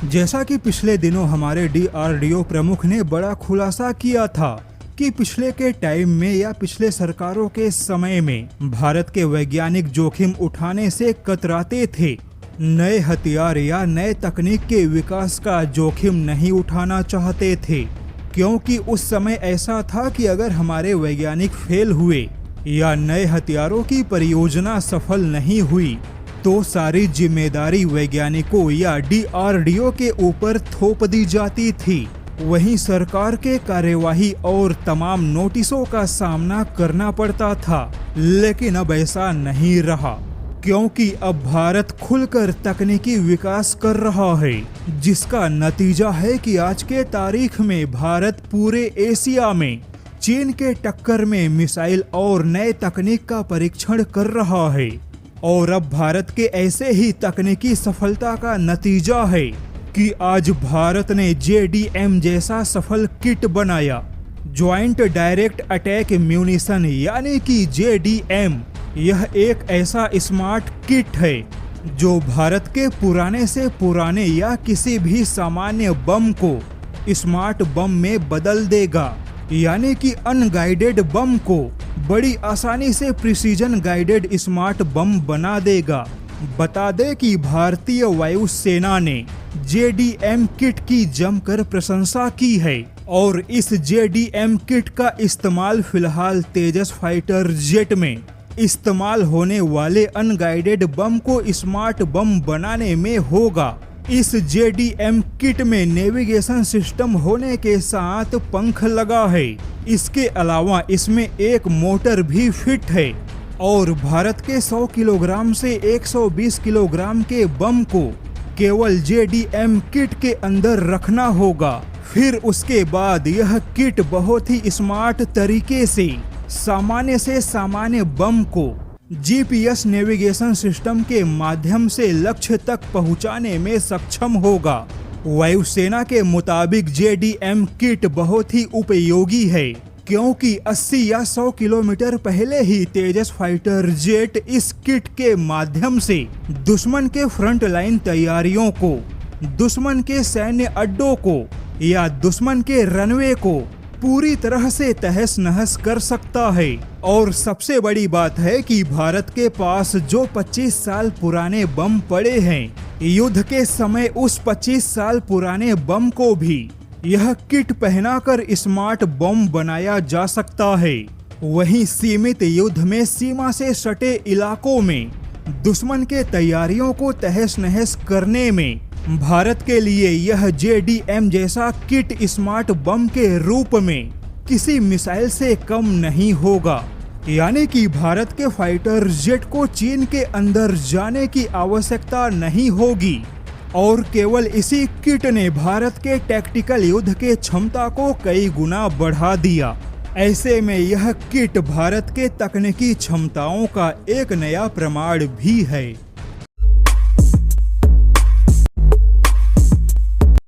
जैसा कि पिछले दिनों हमारे DRDO प्रमुख ने बड़ा खुलासा किया था कि पिछले के टाइम में या पिछले सरकारों के समय में भारत के वैज्ञानिक जोखिम उठाने से कतराते थे, नए हथियार या नए तकनीक के विकास का जोखिम नहीं उठाना चाहते थे, क्योंकि उस समय ऐसा था कि अगर हमारे वैज्ञानिक फेल हुए या नए हथियारों की परियोजना सफल नहीं हुई तो सारी जिम्मेदारी वैज्ञानिकों या DRDO के ऊपर थोप दी जाती थी। वहीं सरकार के कार्यवाही और तमाम नोटिसों का सामना करना पड़ता था, लेकिन अब ऐसा नहीं रहा, क्योंकि अब भारत खुलकर तकनीकी विकास कर रहा है, जिसका नतीजा है कि आज के तारीख में भारत पूरे एशिया में चीन के टक्कर में मिसाइल और नए तकनीक का परीक्षण कर रहा है। और अब भारत के ऐसे ही तकनीकी सफलता का नतीजा है कि आज भारत ने JDM जैसा सफल किट बनाया, ज्वाइंट डायरेक्ट अटैक म्यूनिशन यानी कि JDM। यह एक ऐसा स्मार्ट किट है जो भारत के पुराने से पुराने या किसी भी सामान्य बम को स्मार्ट बम में बदल देगा, यानी कि अनगाइडेड बम को बड़ी आसानी से प्रिसीजन गाइडेड स्मार्ट बम बना देगा। बता दे कि भारतीय वायुसेना ने JDM किट की जमकर प्रशंसा की है और इस JDM किट का इस्तेमाल फिलहाल तेजस फाइटर जेट में इस्तेमाल होने वाले अनगाइडेड बम को स्मार्ट बम बनाने में होगा। इस JDM किट में नेविगेशन सिस्टम होने के साथ पंख लगा है। इसके अलावा इसमें एक मोटर भी फिट है और भारत के 100 किलोग्राम से 120 किलोग्राम के बम को केवल JDM किट के अंदर रखना होगा। फिर उसके बाद यह किट बहुत ही स्मार्ट तरीके से सामान्य बम को GPS नेविगेशन सिस्टम के माध्यम से लक्ष्य तक पहुंचाने में सक्षम होगा। वायुसेना के मुताबिक JDM किट बहुत ही उपयोगी है, क्योंकि 80 या 100 किलोमीटर पहले ही तेजस फाइटर जेट इस किट के माध्यम से दुश्मन के फ्रंट लाइन तैयारियों को, दुश्मन के सैन्य अड्डों को या दुश्मन के रनवे को पूरी तरह से तहस नहस कर सकता है। और सबसे बड़ी बात है कि भारत के पास जो 25 साल पुराने बम पड़े हैं, युद्ध के समय उस 25 साल पुराने बम को भी यह किट पहनाकर स्मार्ट बम बनाया जा सकता है। वहीं सीमित युद्ध में सीमा से सटे इलाकों में दुश्मन के तैयारियों को तहस नहस करने में भारत के लिए यह JDM जैसा किट स्मार्ट बम के रूप में किसी मिसाइल से कम नहीं होगा, यानी कि भारत के फाइटर जेट को चीन के अंदर जाने की आवश्यकता नहीं होगी। और केवल इसी किट ने भारत के टैक्टिकल युद्ध के क्षमता को कई गुना बढ़ा दिया। ऐसे में यह किट भारत के तकनीकी क्षमताओं का एक नया प्रमाण भी है।